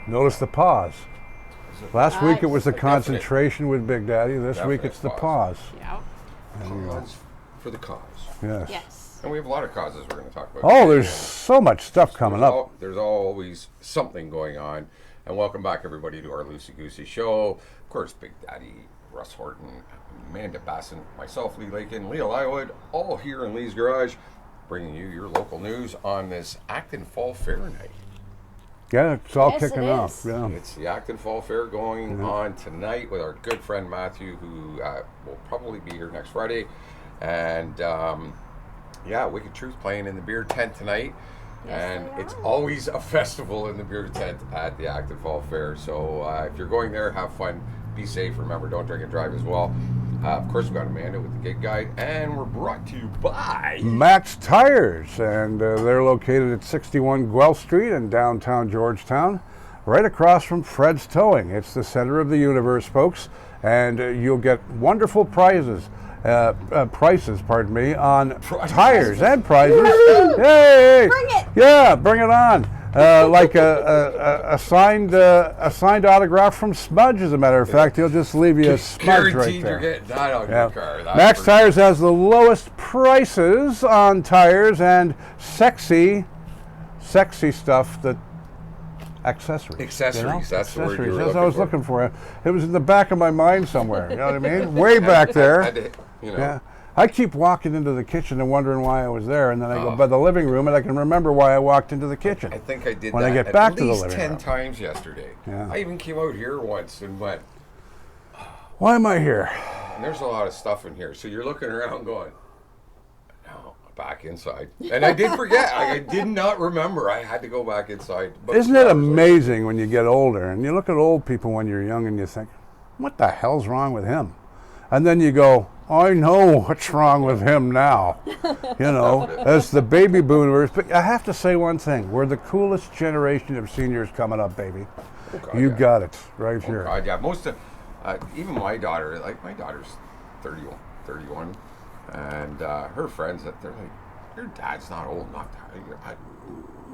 Notice the pause. Last week it was the Like concentration with Big Daddy. This week it's the pause. Yeah. Cause for the cause. Yes. Yes. And we have a lot of causes we're going to talk about. Oh, there's so much stuff coming up. There's always something going on. And welcome back, everybody, to our Loosey Goosey show. Of course, Big Daddy, Russ Horton, Amanda Basson, myself, Lee Lakin, Leah Lywood, all here in Lee's Garage, bringing you your local news on this Acton Fall Fair night. Yeah, it's all Yes, kicking it off. is. Yeah. It's the Acton Fall Fair going on tonight with our good friend Matthew, who will probably be here next Friday. And Wicked Truth playing in the beer tent tonight. Yes, And they it's are. always a festival in the beer tent at the Acton Fall Fair. So if you're going there, have fun, be safe. Remember, don't drink and drive as well. Of course, we've got Amanda with the Gig Guide, and we're brought to you by Matt's Tires, and they're located at 61 Guelph Street in downtown Georgetown, right across from Fred's Towing. It's the center of the universe, folks, and you'll get wonderful prices on tires and prizes. Yay! Bring it! Yeah, bring it on. Like a signed autograph from Smudge, as a matter of fact. He'll just leave you a smudge right guaranteed there. you're getting that on your car. That's Max for Tires has the lowest prices on tires and sexy stuff that accessories. Accessories, that's the word you were That's what I was looking looking for. It was in the back of my mind somewhere. You know what I mean? Way back there. Had to, you know. Yeah. I keep walking into the kitchen and wondering why I was there, and then I go by the living room and I can remember why I walked into the kitchen. I think I did when that I get back at to the least living 10 room. times yesterday. Yeah. I even came out here once and went, Why am I here? and there's a lot of stuff in here. So you're looking around going, no, back inside. And I did forget. I did not remember. I had to go back inside. But Isn't it amazing when you get older and you look at old people when you're young and you think, what the hell's wrong with him? And then you go, I know what's wrong with him now. You know, as the baby boomers. But I have to say one thing. We're the coolest generation of seniors coming up, baby. Oh, God, You yeah. got it right Oh, here. God, yeah. Most of, even my daughter, like my daughter's 31, and her friends, they're like, your dad's not old enough.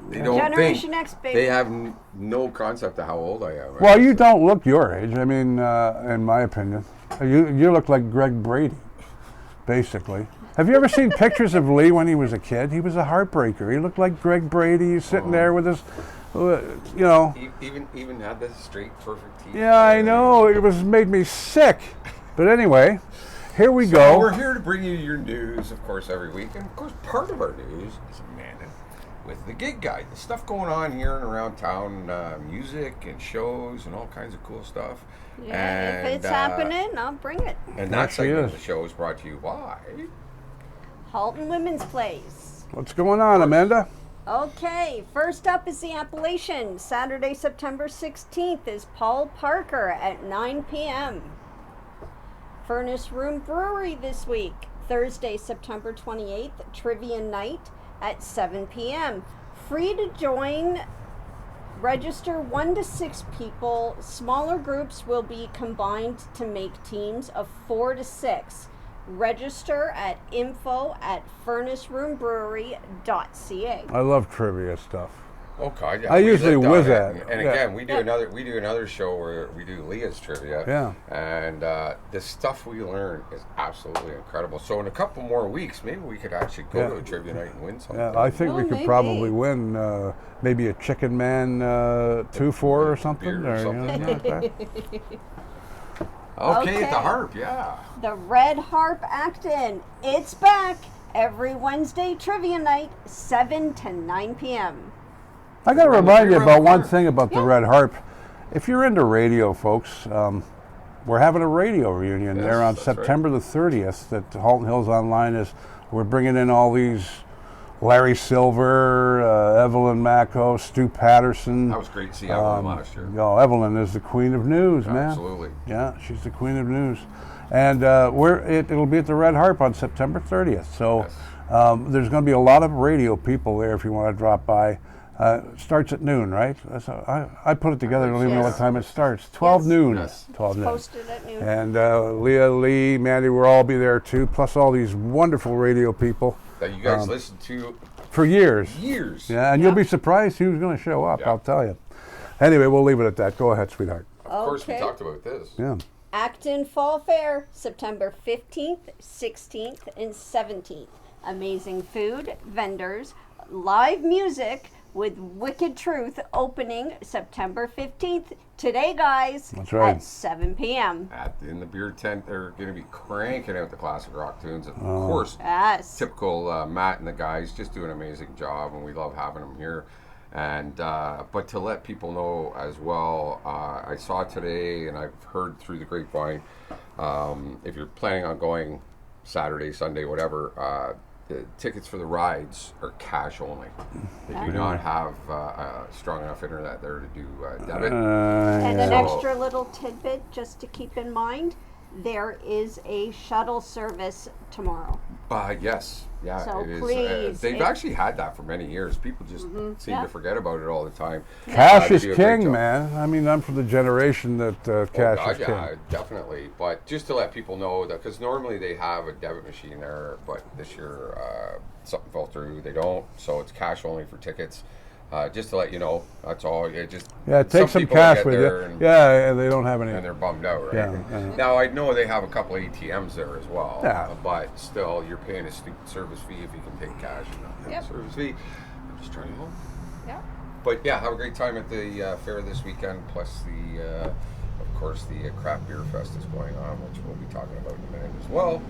They don't Generation think, X, baby. They have no concept of how old I am. Right? Well, you don't look your age. I mean, in my opinion. You look like Greg Brady, basically. Have you ever seen pictures of Lee when he was a kid? He was a heartbreaker. He looked like Greg Brady. He's sitting there with his, you know. Even had the straight, perfect teeth. Yeah, I know. It made me sick. But anyway, here we So go. we're here to bring you your news, of course, every week. And, of course, part of our news is Amanda with the Gig Guide. The stuff going on here and around town, music and shows and all kinds of cool stuff. Yeah, and, if it's happening, I'll bring it. And There that she segment is. of the show is brought to you by... Halton Women's Plays. What's going on, Amanda? Okay, first up is the Appalachian. Saturday, September 16th is Paul Parker at 9 p.m. Furnace Room Brewery this week. Thursday, September 28th, Trivia Night at 7 p.m. Free to join. Register 1 to 6 people. Smaller groups will be combined to make teams of 4 to 6. Register at info@furnaceroombrewery.ca. I love trivia stuff. Oh God, yeah. I we usually lived on whiz it. at. And Yeah. again, we do another show where we do Leah's trivia. Yeah. And the stuff we learn is absolutely incredible. So in a couple more weeks, maybe we could actually go to a trivia night and win something. Yeah, I think we Well, could maybe. probably win maybe a Chicken Man 2-4 or something. Beer or you know, something. like that. Okay, at the Okay. harp, yeah. The Red Harp Acton. It's back every Wednesday trivia night, 7 to 9 p.m. I got to Around the remind you beer about around one the thing about the Red Harp. If you're into radio, folks, we're having a radio reunion Yes, there on that's right. September the 30th that Halton Hills Online is. We're bringing in all these Larry Silver, Evelyn Macco, Stu Patterson. That was great to see Evelyn last year. Oh, Evelyn is the queen of news, man. Absolutely. Yeah, she's the queen of news. And it'll be at the Red Harp on September 30th. So Yes. there's going to be a lot of radio people there if you want to drop by. It starts at noon, right? I put it together. I don't even know what Yes. time it starts. 12 Yes. noon. Yes. 12 noon. Posted at noon. And Leah, Lee, Mandy will all be there too, plus all these wonderful radio people. that you guys listened to for years. years. Yeah, and you'll be surprised who's going to show up. Yeah. I'll tell you. Anyway, we'll leave it at that. Go ahead, sweetheart. Of course, we Okay. talked about this. Yeah. Acton Fall Fair, September 15th, 16th, and 17th. Amazing food, vendors, live music with Wicked Truth opening September 15th. Today, guys. That's right. At 7 p.m. In the beer tent, they're going to be cranking out the classic rock tunes. Of course, Yes. typical Matt and the guys just do an amazing job, and we love having them here. And but to let people know as well, I saw today, and I've heard through the grapevine, if you're planning on going Saturday, Sunday, whatever, the tickets for the rides are cash only. They do not have strong enough internet there to do debit. And an So- extra little tidbit just to keep in mind, there is a shuttle service tomorrow. Yes, yeah, So it is. please, They've if- actually had that for many years. People just seem Yeah. to forget about it all the time. Cash They is do a great king, job. man. I mean, I'm from the generation that cash Oh, is God, king. yeah, definitely. But just to let people know that, because normally they have a debit machine there, but this year something fell through. They don't, so it's cash only for tickets. Just to let you know, that's all. It just Take some people cash get with you. there and- Yeah, they don't have any. and they're bummed out, right? Yeah. Now I know they have a couple ATMs there as well, Yeah. but still, you're paying a stupid service fee if you can take cash and not pay a service fee. I'm just trying to help. Yeah. But yeah, have a great time at the fair this weekend. Plus the, of course, the craft beer fest is going on, which we'll be talking about in a minute as well.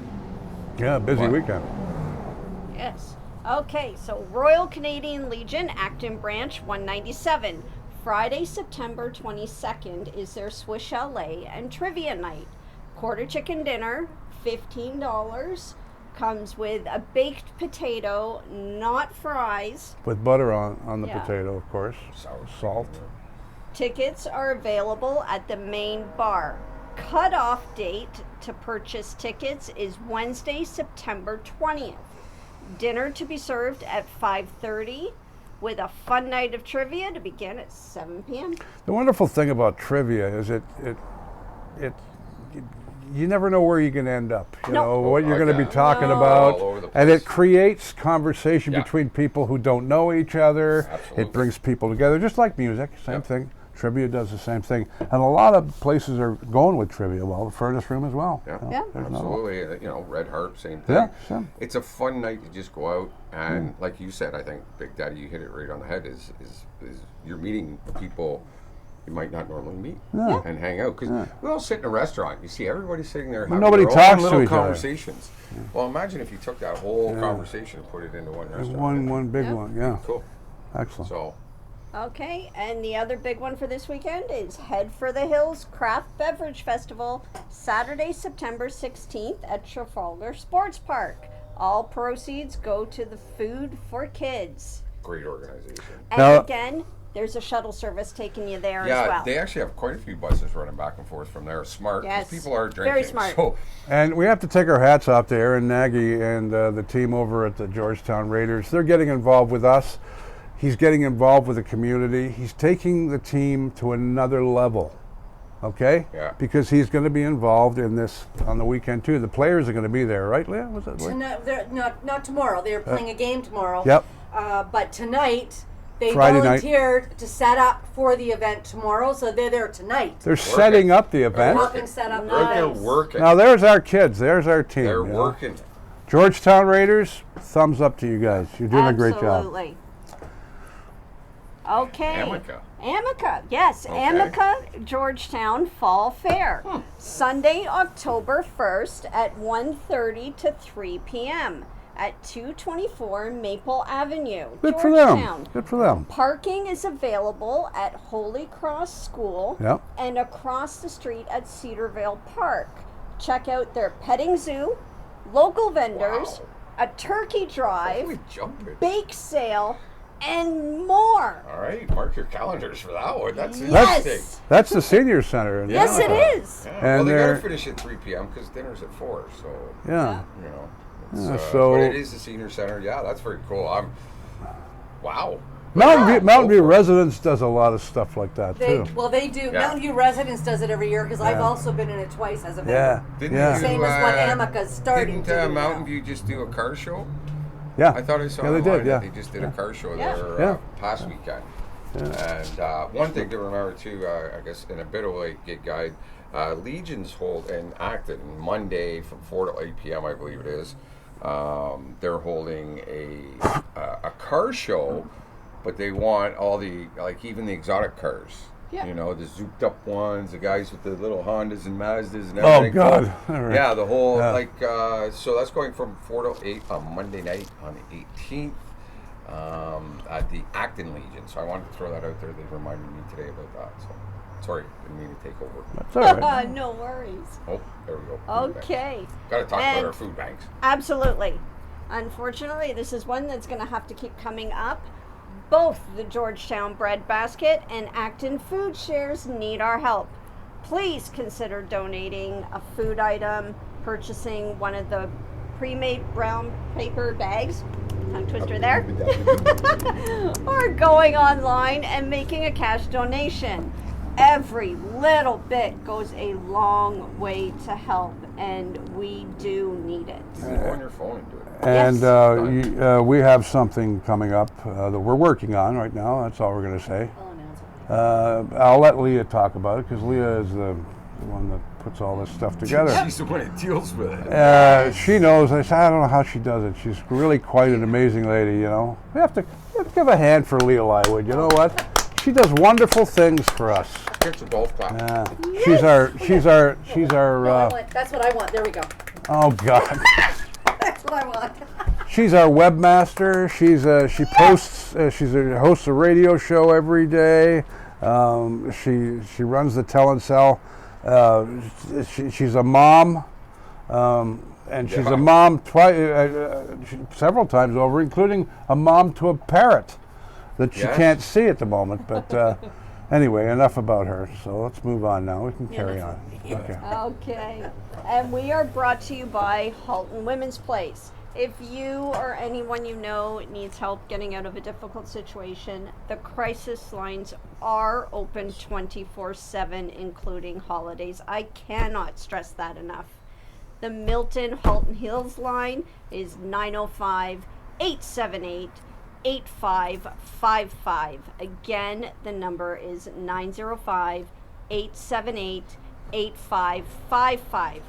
Yeah, busy What? weekend. Yes. Okay, so Royal Canadian Legion, Acton Branch 197. Friday, September 22nd is their Swiss Chalet and Trivia Night. Quarter chicken dinner, $15. Comes with a baked potato, not fries. With butter on the Yeah. potato, of course. Salt. Tickets are available at the main bar. Cutoff date to purchase tickets is Wednesday, September 20th. Dinner to be served at 5:30 with a fun night of trivia to begin at 7 p.m. The wonderful thing about trivia is you never know where you can end up. You No. know what you're going to be yeah. talking No. about, All over the and place. it creates conversation Yeah. between people who don't know each other. Absolutely. It brings people together, just like music. Same Yep. thing. Trivia does the same thing, and a lot of places are going with trivia. Well, the Furnace Room as well. Yeah, You know, Yeah. there's another one. absolutely. Red Harp, same thing. Yeah, same. It's a fun night to just go out and, like you said, I think Big Daddy, you hit it right on the head. Is you're meeting people you might not normally meet and hang out, because we all sit in a restaurant. You see everybody sitting there having Nobody their own talks to little each other. conversations. Well, imagine if you took that whole conversation and put it into one restaurant. One big one. Yeah, Cool. excellent. So Okay, and the other big one for this weekend is Head for the Hills Craft Beverage Festival, Saturday, September 16th at Trafalgar Sports Park. All proceeds go to the Food for Kids. great organization. And Now- again, there's a shuttle service taking you there Yeah, as well. they actually have quite a few buses running back and forth from there. Smart, because Yes, people are drinking. very smart. So And we have to take our hats off to Aaron Nagy and the team over at the Georgetown Raiders. They're getting involved with us. He's getting involved with the community. He's taking the team to another level, okay? Yeah. Because he's going to be involved in this on the weekend too. The players are going to be there, right, Leah? Was it? Tonight, they're not tomorrow. They're playing a game tomorrow. Yep. But tonight, they Friday night. volunteered to set up for the event tomorrow, so they're there tonight. They're setting up the event. Helping set up they're out there nice. working. Now there's our kids. There's our team. They're you know? working. Georgetown Raiders. Thumbs up to you guys. You're doing a great job. Absolutely. Okay. Amica. Yes. Okay. Amica Georgetown Fall Fair. Sunday, October 1st at 1:30 to 3 p.m. at 224 Maple Avenue, Good for Georgetown. them. Good for them. Parking is available at Holy Cross School Yep. and across the street at Cedarvale Park. Check out their petting zoo, local vendors, Wow. a turkey drive, Holy jumping. bake sale, and more. All right, mark your calendars for that one. That's Yes. interesting. That's the senior center. In Yes, it Amica. is. Yeah. And Well, they got they're- to finish at 3 p.m. because dinner's at 4. So, Yeah. you know. Yeah, It's, so- but it is the senior center. Yeah, that's very cool. Wow. Mountain View Go for it. Residence does a lot of stuff like that They, too. well, they do. Yeah. Mountain View Residence does it every year because I've Yeah. also been in it twice as a Yeah. member. Didn't Yeah. you, Same as what Amica's starting Didn't to do Mountain now. View just do a car show? Yeah. I thought I saw Yeah, they online did, that yeah. they just did a car show Yeah. there Yeah. past weekend. And one thing to remember too, I guess in a bit of a gig guide, Legion's hold in Acton Monday from 4 to 8 p.m. I believe it is. They're holding a car show, but they want all the, like, even the exotic cars. Yeah. You know, the zooped up ones, the guys with the little Hondas and Mazdas and Oh, everything. God. All right. Yeah, the whole, Yeah. like, so that's going from 4 to 8 on Monday night on the 18th. At the Acton Legion. So I wanted to throw that out there. They reminded me today about that. So sorry, didn't mean to take over. That's all right. No worries. Oh, there we go. Food Okay. Got to talk about And- our food banks. Absolutely. Unfortunately, this is one that's going to have to keep coming up. Both the Georgetown Bread Basket and Acton Food Shares need our help. Please consider donating a food item, purchasing one of the pre-made brown paper bags, tongue twister there, or going online and making a cash donation. Every little bit goes a long way to help, and we do need it. You can go on your phone and do it. And Yes. we have something coming up that we're working on right now. That's all we're going to say. I'll announce it. I'll let Leah talk about it because Leah is the one that puts all this stuff together. She's the one that deals with it. She knows. I don't know how she does it. She's really quite an amazing lady, you know. We have to give a hand for Leah Lywood. You know what? She does wonderful things for us. Here's a golf clap. Yeah. She's our. That's what I want. There we go. Oh God. That's what I want. She's our webmaster. She posts. Hosts a radio show every day. She runs the Tell and Sell. She's a mom, and she's a mom several times over, including a mom to a parrot that she Yes. can't see at the moment. But anyway, enough about her. So let's move on now. We can carry on. Okay. Okay. And we are brought to you by Halton Women's Place. If you or anyone you know needs help getting out of a difficult situation, the crisis lines are open 24/7, including holidays. I cannot stress that enough. The Milton Halton Hills line is 905-878-8555. Again, the number is 905-878-8555.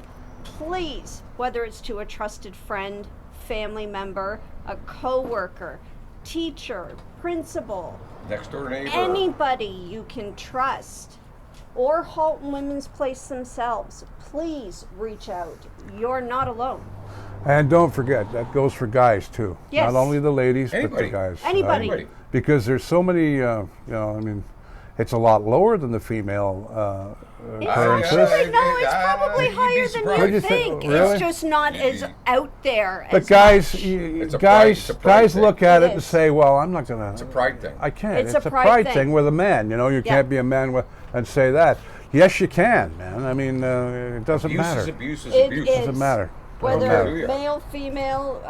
Please, whether it's to a trusted friend, family member, a co-worker, teacher, principal, Next door neighbor. anybody you can trust, or Halton Women's Place themselves, please reach out. You're not alone. And don't forget, that goes for guys too. Yes. Not only the ladies, but Anybody. the guys. Anybody. Because there's so many, I mean, it's a lot lower than the female occurrences. Actually, no, it's probably you'd be higher than surprised. What'd you you think? think. Really? It's just not as out there. But as guys, much. It's a pride- guys, it's a pride guys thing. look at It it and is. say, "Well, I'm not gonna. It's a pride thing. I can't. It's It's a a pride pride thing. thing with a man. You know, you Yeah. can't be a man and say that. Yes, you can, man. I mean, it doesn't Abuse matter. is abuse is It abuse. is. Doesn't matter. Doesn't Whether matter. Yeah. male, female,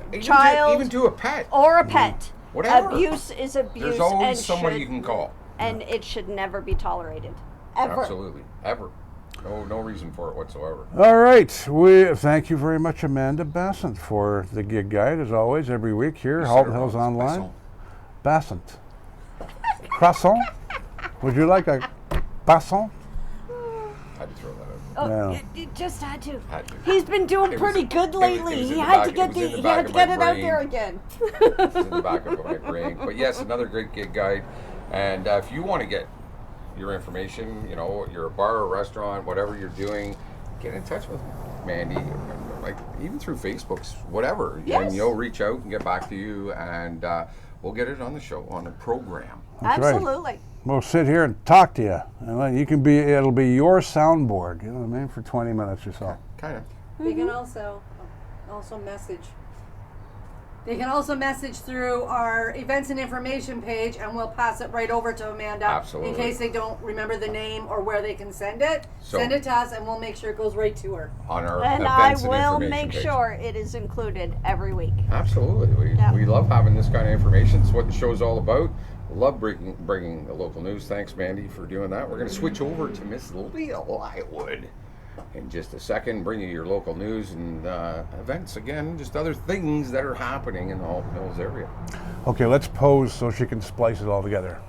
Even child, even to a pet. or a pet, Whatever. abuse is abuse. There's always and somebody should- you can call. and it should never be tolerated, ever. Absolutely. Ever. No reason for it whatsoever. All right. We thank you very much, Amanda Bassant, for the gig guide as always every week here. You said Halton it Hills wrong. Online. Bassant. Croissant. Would you like a croissant? Had to throw that out. Oh, No. you just had to. Had to. He's been doing It pretty was- good it was lately. in He the had back- to it get was in the, the he back had to of get my it out brain. there again. It's in the back of my brain. But yes, another great gig guide. And if you want to get your information, you know, you're a bar or restaurant, whatever you're doing, get in touch with Mandy, like even through Facebook's, whatever. Yes. And you'll reach out and get back to you, and we'll get it on the show, on the program. That's right. Absolutely. We'll sit here and talk to you, and then you can be. It'll be your soundboard. You know what I mean? For 20 minutes or so. Kind of. They can also message. They can also message through our events and information page, and we'll pass it right over to Amanda. Absolutely. In case they don't remember the name or where they can send it. So- Send it to us, and we'll make sure it goes right to her. On our And I events and will information make page. sure it is included every week. Absolutely. Yeah. We love having this kind of information. It's what the show's all about. Love bringing the local news. Thanks, Mandy, for doing that. We're going to switch over to Miss Leah Lywood. And in just a second, bring you your local news and events again, just other things that are happening in the Halton Hills area. Okay, let's pose so she can splice it all together.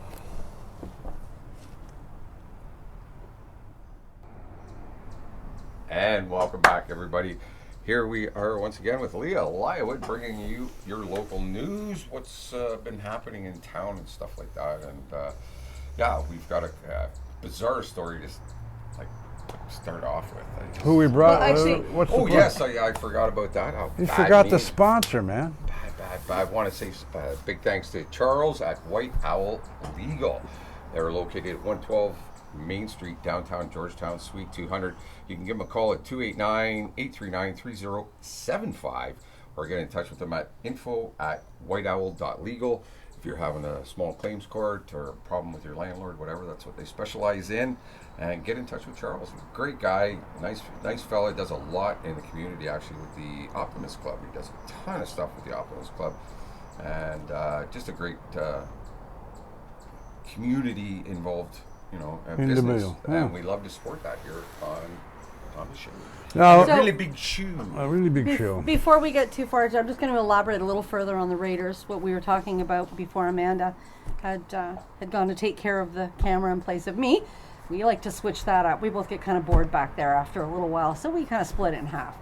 And welcome back, everybody. Here we are once again with Leah Amanda, bringing you your local news, what's been happening in town and stuff like that. And yeah, we've got a bizarre story to start off with. Who we brought? Well, actually- what's the Oh pro- yes, I forgot about that. Oh, You bad forgot me. the sponsor, man. Bad. I want to say big thanks to Charles at White Owl Legal. They're located at 112 Main Street, downtown Georgetown, Suite 200. You can give them a call at 289-839-3075 or get in touch with them at info@whiteowl.legal. If you're having a small claims court or a problem with your landlord, whatever, that's what they specialize in. And get in touch with Charles. Great guy, nice fella. Does a lot in the community actually with the Optimist Club. He does a ton of stuff with the Optimist Club, and just a great community involved, business. Individual, yeah. And we love to support that here on the show. No, So- Really big shoe. a really big show. Before we get too far, I'm just going to elaborate a little further on the Raiders, what we were talking about before Amanda had gone to take care of the camera in place of me. We like to switch that up. We both get kind of bored back there after a little while, so we kind of split it in half.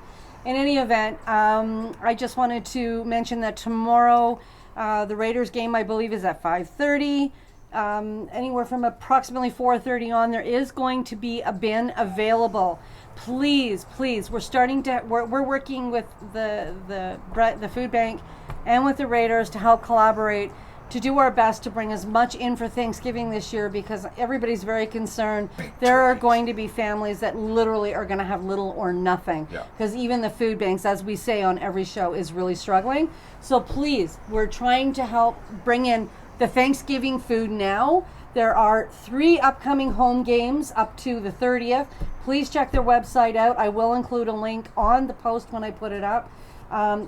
In any event, I just wanted to mention that tomorrow the Raiders game, I believe, is at 5:30. Anywhere from approximately 4:30 on, there is going to be a bin available. Please, we're working with the food bank and with the Raiders to help collaborate to do our best to bring as much in for Thanksgiving this year, because everybody's very concerned. There are going to be families that literally are going to have little or nothing, because even the food banks, as we say on every show, is really struggling. So please, we're trying to help bring in the Thanksgiving food now. There are 3 upcoming home games up to the 30th. Please check their website out. I will include a link on the post when I put it up.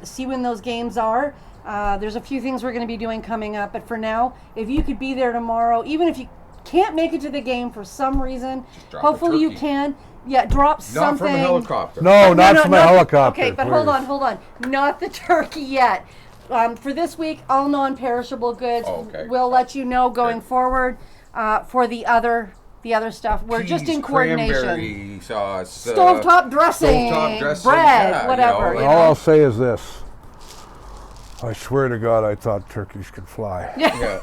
See when those games are. There's a few things we're going to be doing coming up, but for now, if you could be there tomorrow, even if you can't make it to the game for some reason, drop a hopefully you turkey. can. Yeah, drop something. Not from a helicopter. No, not from a helicopter. Okay, but please. hold on. Not the turkey yet. For this week, all non-perishable goods. Oh, okay. We'll let you know going Okay. forward. For the other stuff, we're just in coordination. Cranberry sauce. Stovetop dressing, stovetop dressing, bread, yeah, whatever. you you know, All know. I'll say is this. I swear to God, I thought turkeys could fly. Yeah.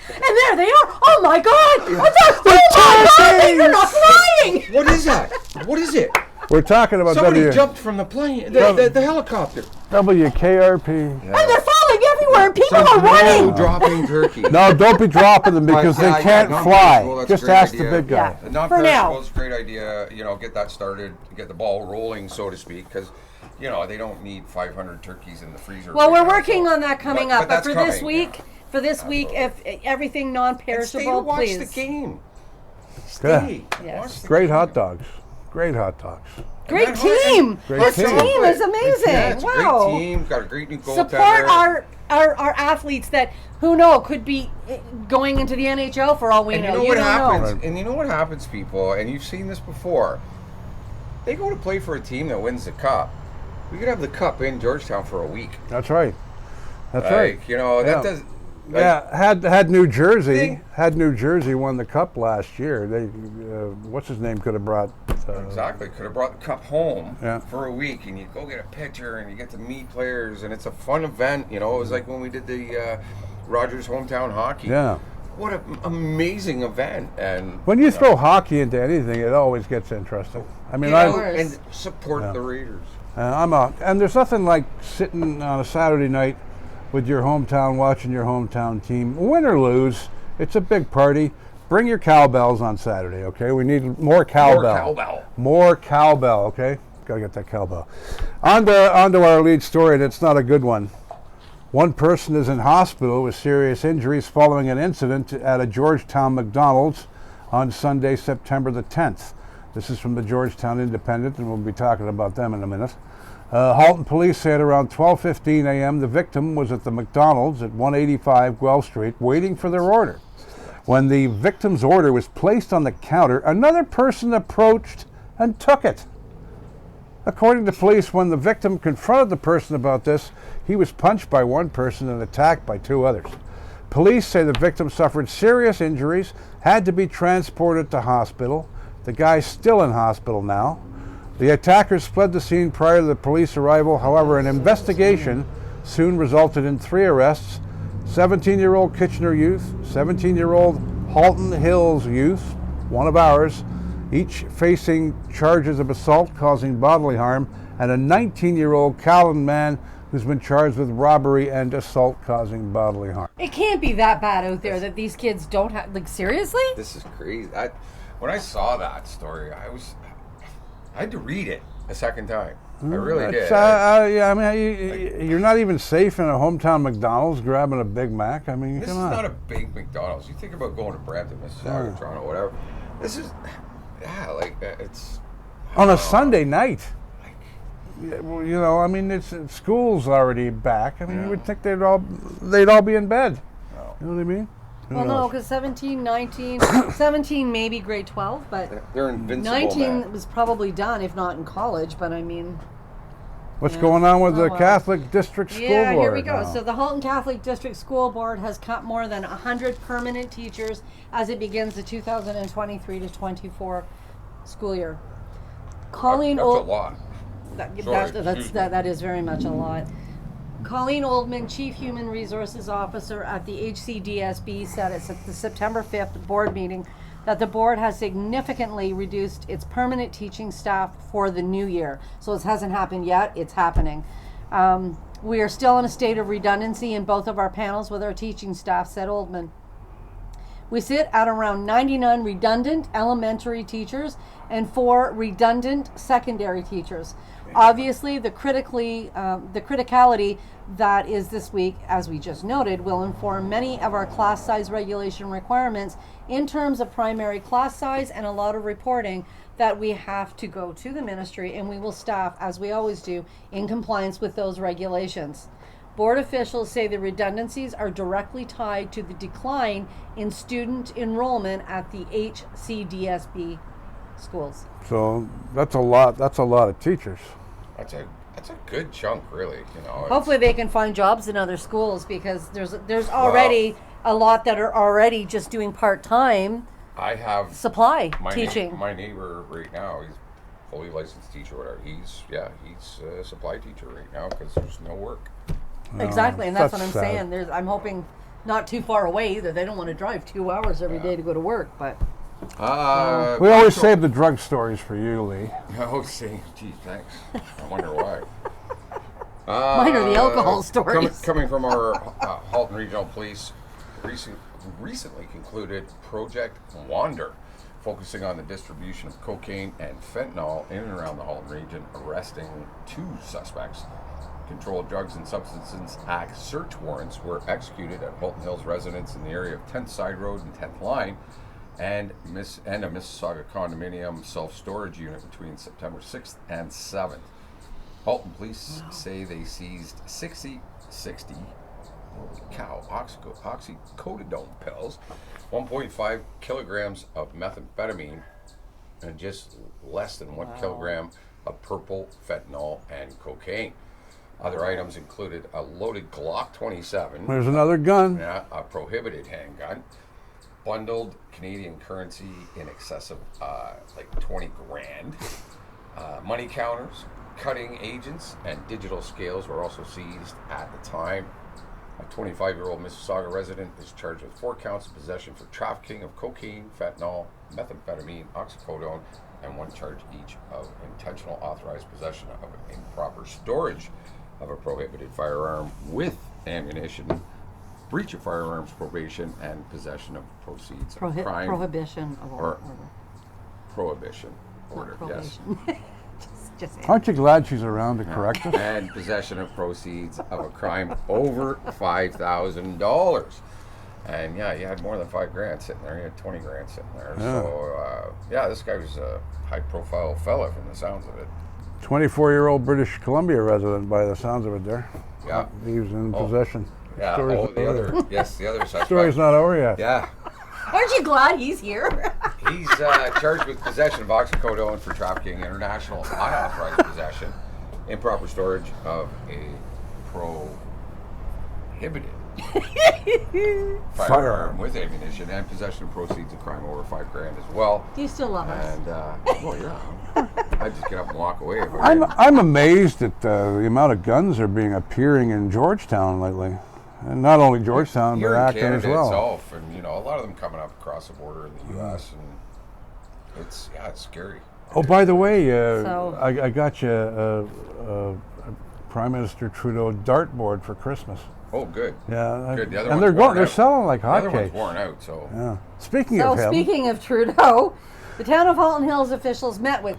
And there they are. Oh my God! I thought, oh my God, they're not flying. What is that? What is it? We're talking about Somebody jumped from the plane, the helicopter. WKRP. And they're falling everywhere, and people are No running. dropping turkey. No, don't be dropping them because they can't fly. Just ask the big guy. The For now. non-perishable is a great idea. Get that started, get the ball rolling, so to speak, because they don't need 500 turkeys in the freezer. Well, right we're now, working so- on that coming up. But that's for this coming, week, if everything And stay non-perishable, to watch please. the game. Yeah. Stay. Yes. Watch the Great game. hot dogs. Great hot dogs. Great And that- team. Great This team. team is amazing. Yeah, it's a Wow. great team. Got a great new goaltender. Support our athletes that could be going into the NHL for all we And know. you know what don't happens? know. And you know what happens, people, and you've seen this before. They go to play for a team that wins the cup. We could have the cup in Georgetown for a week. That's right. That's right. That Yeah. does. Yeah, had New Jersey won the cup last year, they what's his name could have brought Exactly. Could have brought the cup home Yeah. for a week, and you go get a picture, and you get to meet players, and it's a fun event. It was like when we did the Rogers hometown hockey. Yeah. What an amazing event! And When you throw hockey into anything, it always gets interesting. I mean, get out I- and support the Raiders. and there's nothing like sitting on a Saturday night with your hometown, watching your hometown team, win or lose. It's a big party. Bring your cowbells on Saturday, okay? We need more cowbell. More cowbell, okay? Gotta get that cowbell. On to our lead story, and it's not a good one. One person is in hospital with serious injuries following an incident at a Georgetown McDonald's on Sunday, September the 10th. This is from the Georgetown Independent, and we'll be talking about them in a minute. Halton police said around 12:15 a.m. the victim was at the McDonald's at 185 Guelph Street waiting for their order. When the victim's order was placed on the counter, another person approached and took it. According to police, when the victim confronted the person about this, he was punched by one person and attacked by two others. Police say the victim suffered serious injuries, had to be transported to hospital. The guy's still in hospital now. The attackers fled the scene prior to the police arrival. However, an investigation soon resulted in 3 arrests: 17-year-old Kitchener youth, 17-year-old Halton Hills youth, one of ours, each facing charges of assault causing bodily harm, and a 19-year-old Callan man who's been charged with robbery and assault causing bodily harm. It can't be that bad out there that these kids don't have, like, seriously? This is crazy. When I saw that story, I had to read it a second time. I really did. Yeah, I mean, you're not even safe in a hometown McDonald's grabbing a Big Mac. I mean, This come is on. not a big McDonald's. You think about going to Brampton, Mississauga, Yeah. Toronto, whatever. This is, it's... On a Sunday night. Like, Yeah, well, you know, I mean, it's school's already back. I mean, Yeah. you would think they'd all be in bed. no. You know what I mean? Who Well, no, knows? because 17, 19, 17 maybe grade 12, but They're invincible, 19 man. was probably done, if not in college, but I mean... What's Yeah. going on with Oh, the well. Catholic District School Yeah, Board? here we go. now? So the Halton Catholic District School Board has cut more than 100 permanent teachers as it begins the 2023 to 24 school year. Colleen That's a Old, lot. that is very much a lot. Colleen Oldman, Chief Human Resources Officer at the HCDSB, said at the September 5th board meeting that the board has significantly reduced its permanent teaching staff for the new year. So it hasn't happened yet, it's happening. We are still in a state of redundancy in both of our panels with our teaching staff, said Oldman. We sit at around 99 redundant elementary teachers and 4 redundant secondary teachers. Obviously, the criticality that is this week, as we just noted, will inform many of our class size regulation requirements in terms of primary class size and a lot of reporting that we have to go to the ministry, and we will staff, as we always do, in compliance with those regulations. Board officials say the redundancies are directly tied to the decline in student enrollment at the HCDSB schools. So that's a lot. That's a lot of teachers. That's a good chunk, really. You know. Hopefully they can find jobs in other schools, because there's already a lot that are already just doing part-time I have supply my teaching. my neighbor right now. He's fully licensed teacher, whatever. He's a supply teacher right now because there's no work. Exactly, and that's what I'm sad. saying. I'm hoping not too far away either. They don't want to drive 2 hours every day to go to work, but We always save the drug stories for you, Lee. Oh, see, gee, thanks. I wonder why. mine are the alcohol stories. Coming from our Halton Regional Police, recently concluded Project Wander, focusing on the distribution of cocaine and fentanyl in and around the Halton region, arresting 2 suspects. Controlled Drugs and Substances Act search warrants were executed at Halton Hills residents in the area of 10th Side Road and 10th Line, and a Mississauga condominium self-storage unit between September 6th and 7th. Halton police say they seized 60 oxycodone pills, 1.5 kilograms of methamphetamine, and just less than 1 kilogram of purple fentanyl and cocaine. Other items included a loaded Glock 27, There's another gun. a prohibited handgun, bundled Canadian currency in excess of like 20 grand, money counters, cutting agents, and digital scales were also seized at the time. A 25-year-old Mississauga resident is charged with 4 counts of possession for trafficking of cocaine, fentanyl, methamphetamine, oxycodone, and 1 charge each of intentional authorized possession of improper storage of a prohibited firearm with ammunition, breach of firearms probation, and possession of proceeds of crime. Prohibition of or order. prohibition order, yes. Probation. just saying. Aren't you glad she's around to correct us? And possession of proceeds of a crime over $5,000. And yeah, you had more than 5 grand sitting there. You had 20 grand sitting there. Yeah. So this guy was a high-profile fella from the sounds of it. 24-year-old British Columbia resident, by the sounds of it there. Yeah. He was in Oh. possession. Yeah. Story's Oh, not the over. other. Yes, the other suspect. Story's not over yet. Yeah. Aren't you glad he's here? He's charged with possession of oxycodone for trafficking international unauthorized possession, improper storage of a prohibited firearm with ammunition, and possession of proceeds of crime over $5,000 as well. You still love us. And well, yeah, I just get up and walk away. I'm amazed at the amount of guns are being appearing in Georgetown lately, and not only Georgetown Here but in Acton as Canada well. itself, and you know, a lot of them coming up across the border in the U.S. and it's scary. Oh, by the way, So- I got you a Prime Minister Trudeau dartboard for Christmas. Oh, good. Yeah, Good. The other and one's worn they're out. selling like The other one's hotcakes. worn out, so Yeah. Speaking So of him, speaking of Trudeau, the town of Halton Hills officials met with,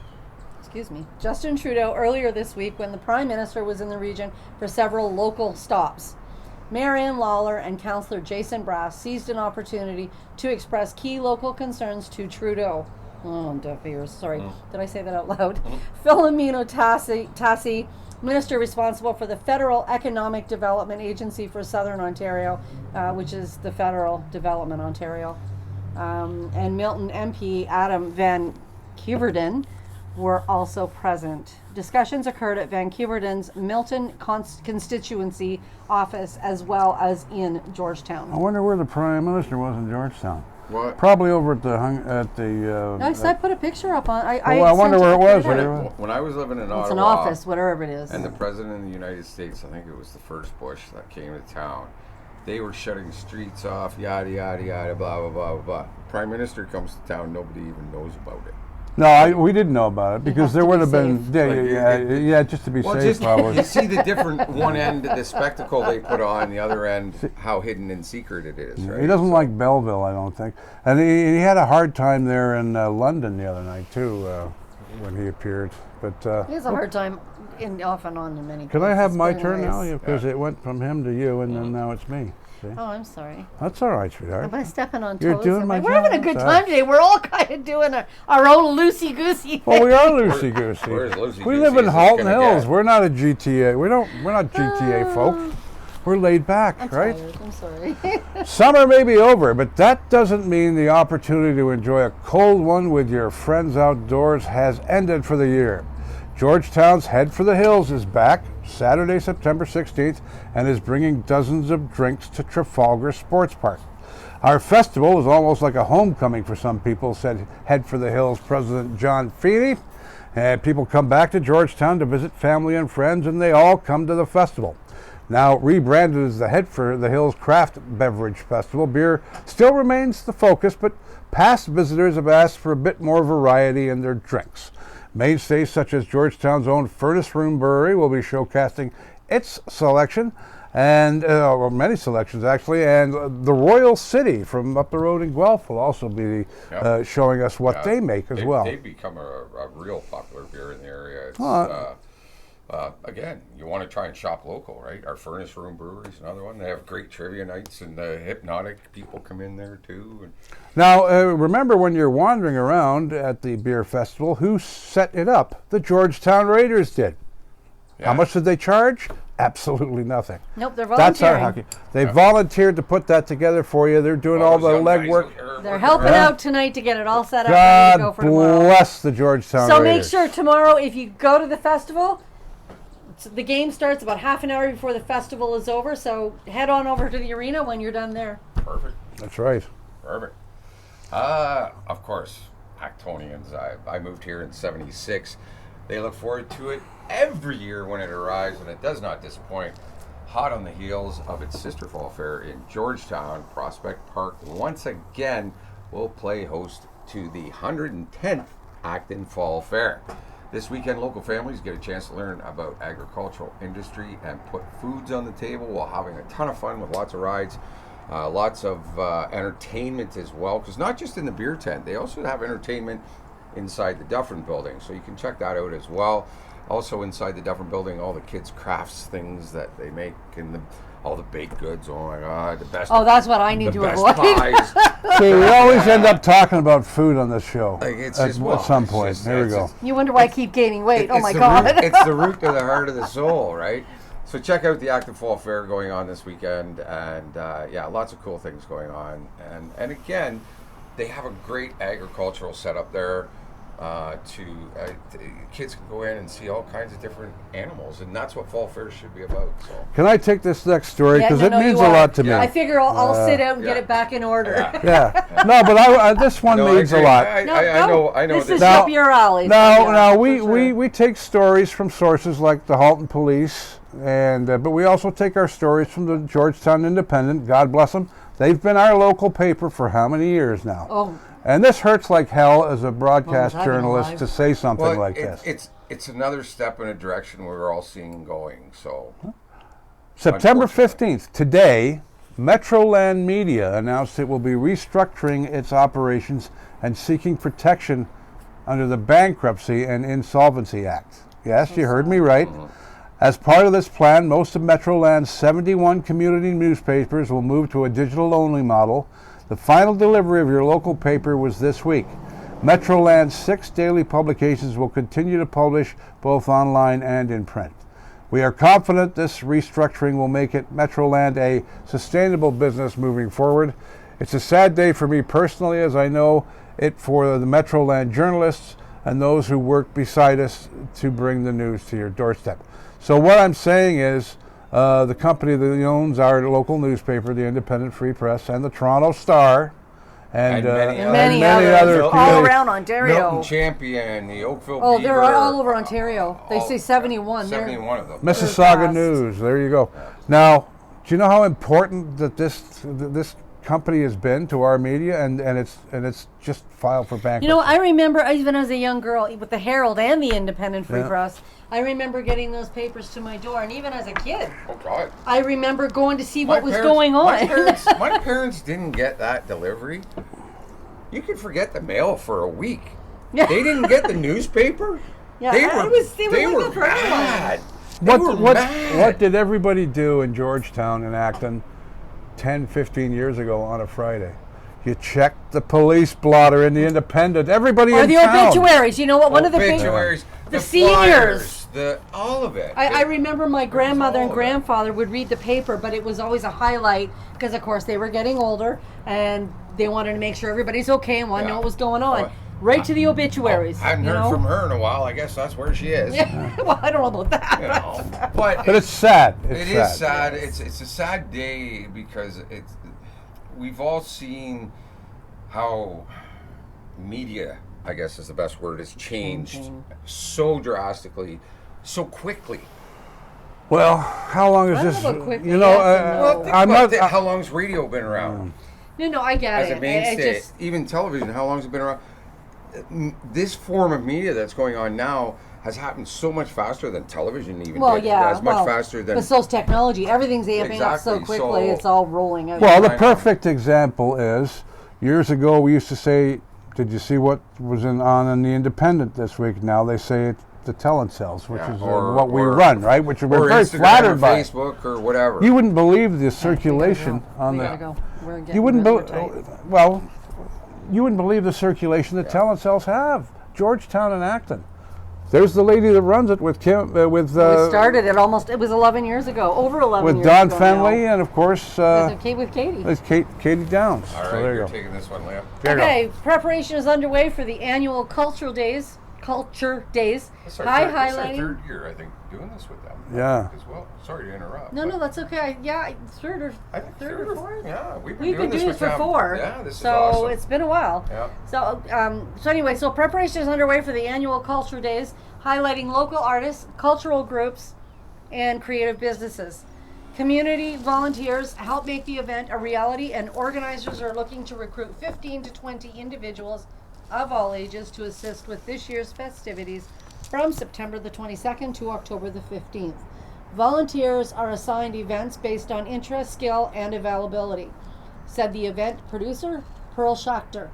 Justin Trudeau earlier this week when the Prime Minister was in the region for several local stops. Mayor Ann Lawler and Councillor Jason Brass seized an opportunity to express key local concerns to Trudeau. Oh, deaf ears. Sorry. Did I say that out loud? Philomeno Tassi, Minister responsible for the Federal Economic Development Agency for Southern Ontario, which is the Federal Development Ontario, and Milton MP Adam Van Keverden were also present. Discussions occurred at Van Keverden's Milton constituency office as well as in Georgetown. I wonder where the Prime Minister was in Georgetown. what? Probably over at the I put a picture up on. I wonder sent where it was. Trudeau. When I was living in Ottawa, It's an office, whatever it is. and the President of the United States, I think it was the first Bush that came to town, they were shutting streets off, yada, yada, yada, blah, blah, blah, blah. Prime Minister comes to town, nobody even knows about it. No, we didn't know about it because there to would be have been, safe. yeah, just to be Well, safe, just probably. you see the different one end of the spectacle they put on, the other end how hidden and secret it is. Right? He doesn't like Belleville, I don't think. And he had a hard time there in London the other night, too, when he appeared. But He has a hard time off and on in many could I have places, my but turn now? anyways. Because it went from him to you, and then now it's me. See? Oh, I'm sorry. That's all right, sweetheart. Am I stepping on You're toes? doing my We're having a job. good Sorry. time today. We're all kind of doing our own loosey goosey. Well, we are loosey goosey. We're as loosey-goosey We live in as it's Halton gonna Hills. get. We're not a GTA. We're not GTA folk. We're laid back, I'm right? tired. I'm sorry. Summer may be over, but that doesn't mean the opportunity to enjoy a cold one with your friends outdoors has ended for the year. Georgetown's Head for the Hills is back Saturday, September 16th, and is bringing dozens of drinks to Trafalgar Sports Park. Our festival is almost like a homecoming for some people, said Head for the Hills President John Feeney. And people come back to Georgetown to visit family and friends, and they all come to the festival. Now rebranded as the Head for the Hills Craft Beverage Festival, beer still remains the focus, but past visitors have asked for a bit more variety in their drinks. Mainstays such as Georgetown's own Furnace Room Brewery will be showcasing its selection, and or many selections actually, and the Royal City from up the road in Guelph will also be showing us what they make as well. They've become a real popular beer in the area. It's, again, you want to try and shop local, right? Our Furnace Room Brewery is another one. They have great trivia nights, and the hypnotic people come in there too. And Now, remember when you're wandering around at the beer festival, who set it up? The Georgetown Raiders did. How much did they charge? Absolutely nothing. Nope, they're That's our volunteering. hockey. They volunteered to put that together for you. They're doing all the legwork. They're helping out tonight to get it all set up ready to go God for tomorrow. bless the Georgetown So Raiders. make sure tomorrow, if you go to the festival, the game starts about half an hour before the festival is over. So head on over to the arena when you're done there. Perfect. That's right. Perfect. Of course, Actonians. I moved here in '76. They look forward to it every year when it arrives, and it does not disappoint. Hot on the heels of its sister fall fair in Georgetown, Prospect Park once again will play host to the 110th Acton Fall Fair. This weekend, local families get a chance to learn about agricultural industry and put foods on the table while having a ton of fun with lots of rides, lots of entertainment as well. Because not just in the beer tent, they also have entertainment inside the Dufferin building, so you can check that out as well. Also inside the Dufferin building, all the kids' crafts things that they make, and all the baked goods. Oh my God, the best! Oh, that's what I need the to best avoid. pies. See, we always end up talking about food on this show Like, it's at, just, at some point. it's Here we go. You wonder why I keep gaining weight. Oh It's my the God. root- it's the root to the heart of the soul, right? So check out the Acton Fall Fair going on this weekend, and lots of cool things going on. And again, they have a great agricultural setup there. Kids can go in and see all kinds of different animals, and that's what Fall Fair should be about. So, Can I take this next story Yeah, because no, it no, means you a are. lot to me? Yeah. I figure I'll sit out and get yeah. it back in order. yeah. Yeah. No, but this one No, I means a agree. lot. I No, know. This is Now- up your alley. No, for sure. we take stories from sources like the Halton Police, and but we also take our stories from the Georgetown Independent. God bless them. They've been our local paper for how many years now? Oh, And this hurts like hell as a broadcast Well, is that journalist alive? to say something Well, like this. it's another step in a direction we're all seeing going. So, September unfortunately. 15th, today, Metroland Media announced it will be restructuring its operations and seeking protection under the Bankruptcy and Insolvency Act. Yes, you heard me right. As part of this plan, most of Metroland's 71 community newspapers will move to a digital-only model. The final delivery of your local paper was this week. Metroland's 6 daily publications will continue to publish both online and in print. We are confident this restructuring will make it Metroland a sustainable business moving forward. It's a sad day for me personally, as I know it for the Metroland journalists and those who work beside us to bring the news to your doorstep. So what I'm saying is the company that owns our local newspaper, the Independent Free Press, and the Toronto Star, and many other all community- around Ontario. Milton Champion, the Oakville Oh, Beaver. they're all over Ontario. They all- say 71. 71 of them. Mississauga fast. News. There you go. Now, do you know how important that this company has been to our media, and it's just filed for bankruptcy? You know, I remember even as a young girl with the Herald and the Independent Free Yeah. Press, I remember getting those papers to my door, and even as a kid, Oh, God. I remember going to see what was parents- going My on. parents didn't get that delivery. You could forget the mail for a week. Yeah. They didn't get the newspaper. Yeah, they it were, was they like were that for everyone. mad. They were mad. What did everybody do in Georgetown and Acton 10, 15 years ago on a Friday? You checked the police blotter in the Independent. Everybody Or in the town. obituaries. You know what? One of the things. Obituaries, the flyers, all of it. I remember my grandmother and all of it. grandfather would read the paper, but it was always a highlight because, of course, they were getting older and they wanted to make sure everybody's okay and wanted to Yeah. know what was going on. Well, Right to the obituaries. I hadn't you heard know? from her in a while. I guess that's where she is. Yeah. Well, I don't know about that. You know. But But it's sad. It is sad. It's a sad day because we've all seen how media, I guess is the best word, has changed so drastically, so quickly. Well, how long is I don't this? know about quickly, You know, yes and no. Well, think I'm about not. how long's radio been around No, I get as it. a mainstay? Just, Even television, how long's it been around? This form of media that's going on now has happened so much faster than television even well, did. yeah. As much faster than But so's technology. Everything's amping up so Exactly, quickly. so- It's all rolling out. Well, I the know. perfect example is years ago we used to say, "Did you see what was on in the Independent this week?" Now they say it's the telecells, which Yeah, is or- what we or- run, right? Which we're or very Instagram flattered or by. Facebook or whatever. You wouldn't believe the circulation on we the. gotta go. We're getting You wouldn't really believe. tight. Well, you wouldn't believe the circulation that telecells have. Georgetown and Acton. There's the lady that runs it with Kim, We started it it was 11 years ago, over 11 with years Don ago Fenley, now. and of course With Katie. there's Katie Downs. All So right, there you you're go. taking this one, Leah. There you go. Okay, preparation is underway for the annual Culture Days. This is our Highlighting. third year, I think, doing this with them. Yeah. As well. Sorry to interrupt. No, but that's okay. Yeah, third I think or fourth. Yeah, We've been doing this with for them. 4. Yeah, this so is awesome. it's been a while. Yeah. So anyway, so preparation is underway for the annual Culture Days, highlighting local artists, cultural groups, and creative businesses. Community volunteers help make the event a reality, and organizers are looking to recruit 15 to 20 individuals of all ages to assist with this year's festivities from September the 22nd to October the 15th. Volunteers are assigned events based on interest, skill, and availability, said the event producer, Pearl Schachter.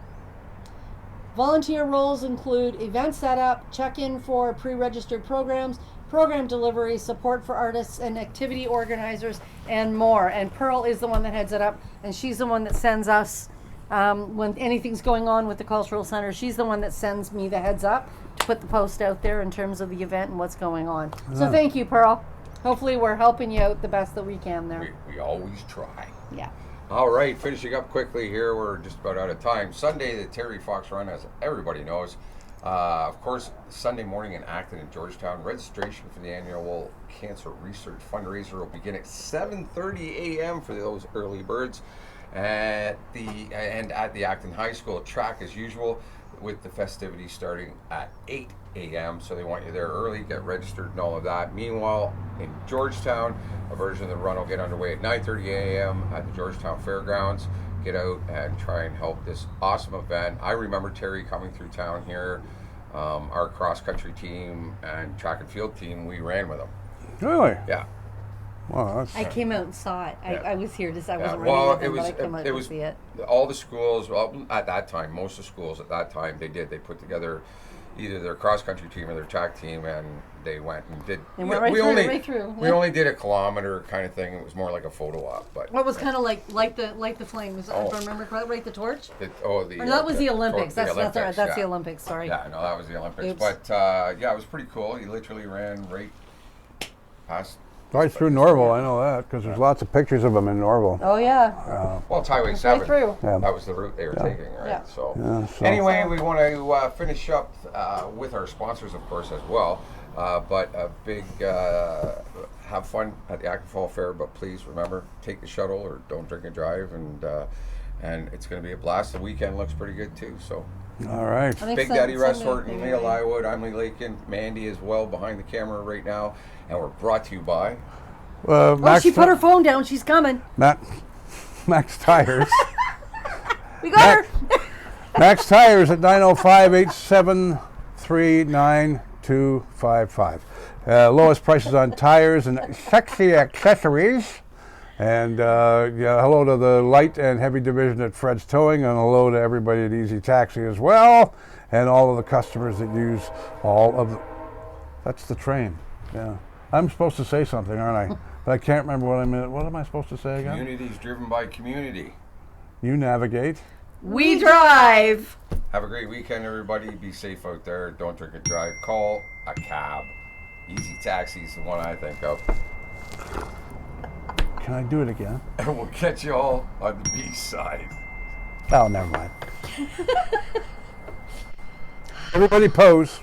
Volunteer roles include event setup, check-in for pre-registered programs, program delivery, support for artists and activity organizers, and more. And Pearl is the one that heads it up, and she's the one that sends us, when anything's going on with the Cultural Center, she's the one that sends me the heads up to put the post out there in terms of the event and what's going on. So thank you, Pearl. Hopefully we're helping you out the best that we can there. We always try. Yeah. All right, finishing up quickly here. We're just about out of time. Sunday, the Terry Fox Run, as everybody knows. Of course, Sunday morning in Acton and Georgetown. Registration for the annual Cancer Research Fundraiser will begin at 7:30 a.m. for those early birds. At the Acton High School track as usual, with the festivities starting at 8 a.m. So they want you there early, get registered and all of that. Meanwhile, in Georgetown, a version of the run will get underway at 9:30 a.m. at the Georgetown Fairgrounds. Get out and try and help this awesome event. I remember Terry coming through town here. Our cross-country team and track and field team, we ran with him. Really? Yeah. Well, that's, I came out and saw it. Yeah. I was here to. I Yeah, wasn't well, running with him, but I came out it to was see it. all the schools. Well, at that time, most of the schools at that time, they put together either their cross country team or their track team, and they went and did. They went right through. We only did a kilometer kind of thing. It was more like a photo op, but What was kind of like the flames? If I remember correctly, right? The torch. Or that was the Olympics. That's right. That's yeah. the Olympics. Sorry. Yeah, no, that was the Olympics. Oops. But yeah, it was pretty cool. He literally ran right past. right through Norville, I know that, because there's lots of pictures of them in Norville. Oh yeah. Well, it's Highway 7. through. Yeah. That was the route they were taking, right? Yeah. So, Yeah, so- anyway, we want to finish up with our sponsors, of course, as well. But a big have fun at the Acton Fall Fair. But please remember, take the shuttle or don't drink and drive, and it's going to be a blast. The weekend looks pretty good too. So. All right. I think Big Daddy Russ Sunday, Horton, maybe, Leah right? Lywood, I'm Lee Lakin, Mandy as well behind the camera right now, and we're brought to you by. Oh, she put her phone down. She's coming. Max Tires. We got her. Max Tires at 905-873-9255. Lowest prices on tires and sexy accessories. And yeah, hello to the light and heavy division at Fred's Towing, and hello to everybody at Easy Taxi as well, and all of the customers that use all of the... That's the train, yeah. I'm supposed to say something, aren't I? But I can't remember what I meant. What am I supposed to say again? Community is driven by community. You navigate. We drive. Have a great weekend, everybody. Be safe out there. Don't drink and drive. Call a cab. Easy Taxi is the one I think of. Can I do it again? And we'll catch you all on the B side. Oh, never mind. Everybody pose.